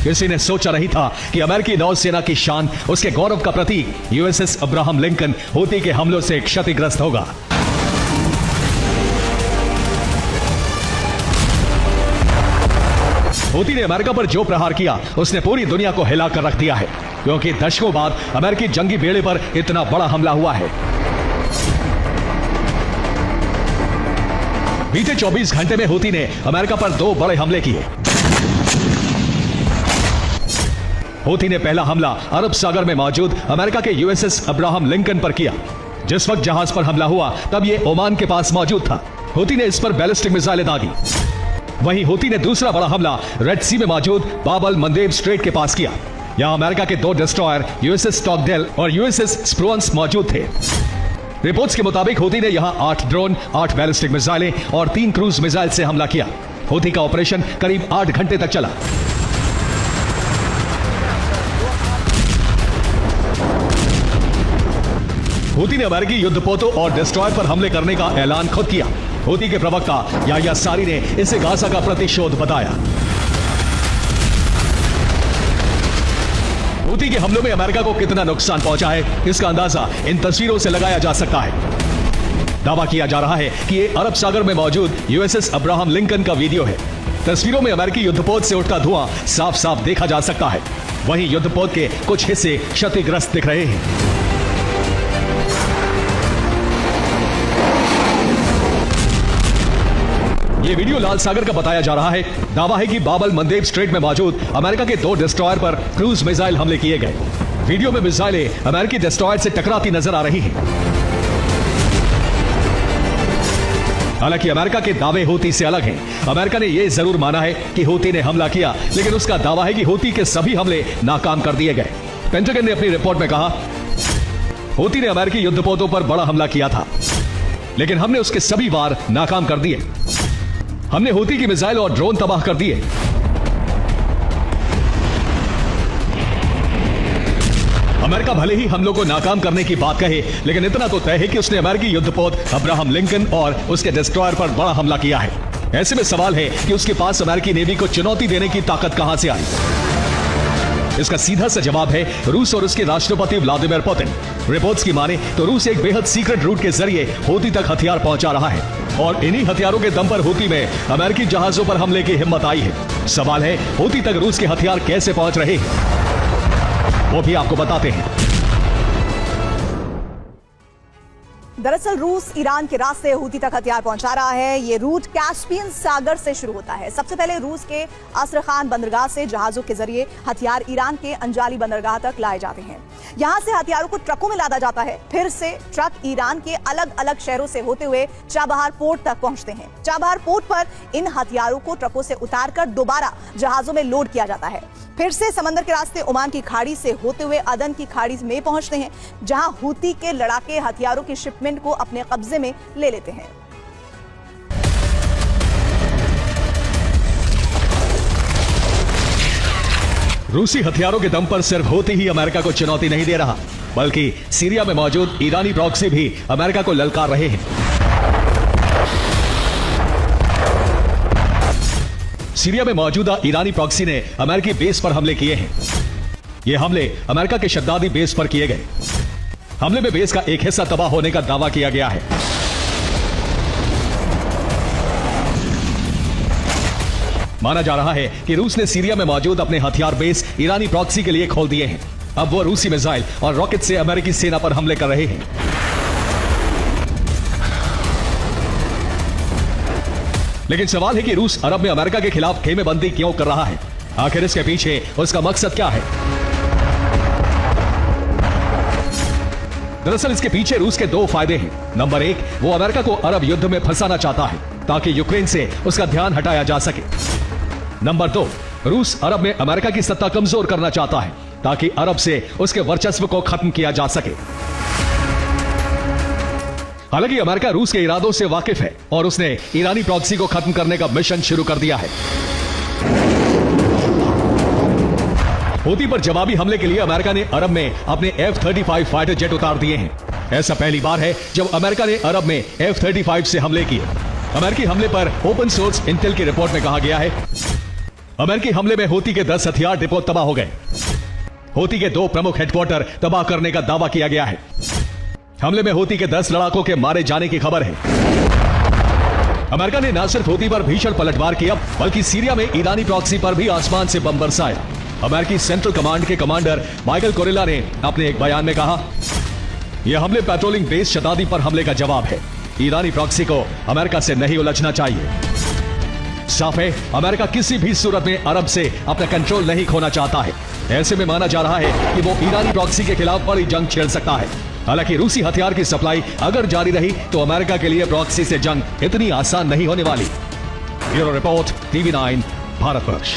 किसी ने सोचा नहीं था कि अमेरिकी नौसेना की शान, उसके गौरव का प्रतीक यूएसएस अब्राहम लिंकन हूती के हमलों से क्षतिग्रस्त होगा। हूती ने अमेरिका पर जो प्रहार किया उसने पूरी दुनिया को हिला कर रख दिया है, क्योंकि दशकों बाद अमेरिकी जंगी बेड़े पर इतना बड़ा हमला हुआ है। बीते 24 घंटे में हूती ने अमेरिका पर 2 बड़े हमले किए। हूती ने पहला हमला अरब सागर में मौजूद अमेरिका के यूएसएस अब्राहम लिंकन पर किया। जिस वक्त जहाज पर हमला हुआ तब यह ओमान के पास मौजूद था। हूती ने इस पर बैलिस्टिक मिसाइलें दागी। वहीं हूती ने दूसरा बड़ा हमला रेड सी में मौजूद बाबल मंदेब स्ट्रेट के पास किया। यहां अमेरिका के 2 डिस्ट्रॉयर यूएसएस स्टॉकडेल और यूएसएस स्प्रुअन्स मौजूद थे। रिपोर्ट्स के मुताबिक हूती ने यहां 8 ड्रोन, 8 बैलिस्टिक मिसाइलें और 3 क्रूज मिसाइल से हमला किया। हूती का ऑपरेशन करीब 8 घंटे तक चला। हूती ने अमेरिकी युद्धपोतों और डिस्ट्रॉयर पर हमले करने का ऐलान खुद किया। हूती के प्रवक्ता याह्या सारी ने इसे गाजा का प्रतिशोध बताया। हूती के हमलों में अमेरिका को कितना नुकसान पहुंचा है, इसका अंदाजा इन तस्वीरों से लगाया जा सकता है। दावा किया जा रहा है कि ये अरब सागर में मौजूद यूएसएस अब्राहम लिंकन का वीडियो है। तस्वीरों में अमेरिकी युद्धपोत से उठता धुआं साफ साफ देखा जा सकता है। वहीं युद्धपोत के कुछ हिस्से क्षतिग्रस्त दिख रहे हैं। ये वीडियो लाल सागर का बताया जा रहा है। दावा है कि बाबल मंदेब स्ट्रेट में मौजूद अमेरिका के 2 डिस्ट्रॉयर पर क्रूज मिसाइल हमले किए गए। वीडियो में मिसाइलें अमेरिकी डिस्ट्रॉयर से टकराती नजर आ रही हैं। हालांकि अमेरिका के दावे हूती से अलग हैं। अमेरिका ने यह जरूर माना है कि हूती ने हमला किया, लेकिन उसका दावा है कि हूती के सभी हमले नाकाम कर दिए गए। पेंटागन ने अपनी रिपोर्ट में कहा, हूती ने अमेरिकी युद्धपोतों पर बड़ा हमला किया था, लेकिन हमने उसके सभी वार नाकाम कर दिए। हमने हूती की मिसाइल और ड्रोन तबाह कर दिए। अमेरिका भले ही हमलों को नाकाम करने की बात कहे, लेकिन इतना तो तय है कि उसने अमेरिकी युद्धपोत अब्राहम लिंकन और उसके डिस्ट्रॉयर पर बड़ा हमला किया है। ऐसे में सवाल है कि उसके पास अमेरिकी नेवी को चुनौती देने की ताकत कहां से आई। इसका सीधा सा जवाब है रूस और उसके राष्ट्रपति व्लादिमीर पुतिन। रिपोर्ट्स की माने तो रूस एक बेहद सीक्रेट रूट के जरिए हूती तक हथियार पहुंचा रहा है, और इन्हीं हथियारों के दम पर हूती में अमेरिकी जहाजों पर हमले की हिम्मत आई है। सवाल है हूती तक रूस के हथियार कैसे पहुंच रहे हैं, वो भी आपको बताते हैं। दरअसल रूस ईरान के रास्ते हूती तक हथियार पहुंचा रहा है। ये रूट कैस्पियन सागर से शुरू होता है। सबसे पहले रूस के अस्त्रखान बंदरगाह से जहाजों के जरिए हथियार ईरान के अंजाली बंदरगाह तक लाए जाते हैं। यहां से हथियारों को ट्रकों में लादा जाता है। फिर से ट्रक ईरान के अलग अलग शहरों से होते हुए चाबहार पोर्ट तक पहुंचते हैं। चाबहार पोर्ट पर इन हथियारों को ट्रकों से उतारकर दोबारा जहाजों में लोड किया जाता है। फिर से समंदर के रास्ते ओमान की खाड़ी से होते हुए अदन की खाड़ी में पहुंचते हैं, जहां हूती के लड़ाके हथियारों की शिपमेंट को अपने कब्जे में ले लेते हैं। रूसी हथियारों के दम पर सिर्फ हूती ही अमेरिका को चुनौती नहीं दे रहा, बल्कि सीरिया में मौजूद ईरानी प्रॉक्सी भी अमेरिका को ललकार रहे हैं। सीरिया में मौजूदा ईरानी प्रॉक्सी ने अमेरिकी बेस पर हमले किए हैं। ये हमले अमेरिका के शद्दादी बेस पर किए गए। हमले में बेस का एक हिस्सा तबाह होने का दावा किया गया है। माना जा रहा है कि रूस ने सीरिया में मौजूद अपने हथियार बेस ईरानी प्रॉक्सी के लिए खोल दिए हैं। अब वो रूसी मिसाइल और रॉकेट से अमेरिकी सेना पर हमले कर रहे हैं। लेकिन सवाल है कि रूस अरब में अमेरिका के खिलाफ खेमेबंदी क्यों कर रहा है? आखिर इसके पीछे उसका मकसद क्या है? दरअसल इसके पीछे रूस के 2 फायदे हैं। नंबर 1, वो अमेरिका को अरब युद्ध में फंसाना चाहता है ताकि यूक्रेन से उसका ध्यान हटाया जा सके। नंबर 2, रूस अरब में अमेरिका की सत्ता कमजोर करना चाहता है ताकि अरब से उसके वर्चस्व को खत्म किया जा सके। हालांकि अमेरिका रूस के इरादों से वाकिफ है और उसने ईरानी प्रॉक्सी को खत्म करने का मिशन शुरू कर दिया है। हूती पर जवाबी हमले के लिए अमेरिका ने अरब में अपने F-35 फाइटर जेट उतार दिए हैं। ऐसा पहली बार है जब अमेरिका ने अरब में F-35 से हमले किए। अमेरिकी हमले पर ओपन सोर्स इंटेल की रिपोर्ट में कहा गया है अमेरिकी हमले में हूती के 10 हथियार डिपो तबाह हो गए। हूती के 2 प्रमुख हेडक्वार्टर तबाह करने का दावा किया गया है। हमले में हूती के 10 लड़ाकों के मारे जाने की खबर है। अमेरिका ने न सिर्फ हूती पर भीषण पलटवार किया, बल्कि सीरिया में ईरानी प्रॉक्सी पर भी आसमान से बम बरसाया। अमेरिकी सेंट्रल कमांड के कमांडर माइकल कोरेला ने अपने एक बयान में कहा, यह हमले पेट्रोलिंग बेस शताब्दी पर हमले का जवाब है। ईरानी प्रॉक्सी को अमेरिका से नहीं उलझना चाहिए। साफ है, अमेरिका किसी भी सूरत में अरब से अपना कंट्रोल नहीं खोना चाहता है। ऐसे में माना जा रहा है कि वो ईरानी प्रॉक्सी के खिलाफ बड़ी जंग छेड़ सकता है। हालांकि रूसी हथियार की सप्लाई अगर जारी रही तो अमेरिका के लिए प्रॉक्सी से जंग इतनी आसान नहीं होने वाली। Bureau report, TV9 Bharatvarsh.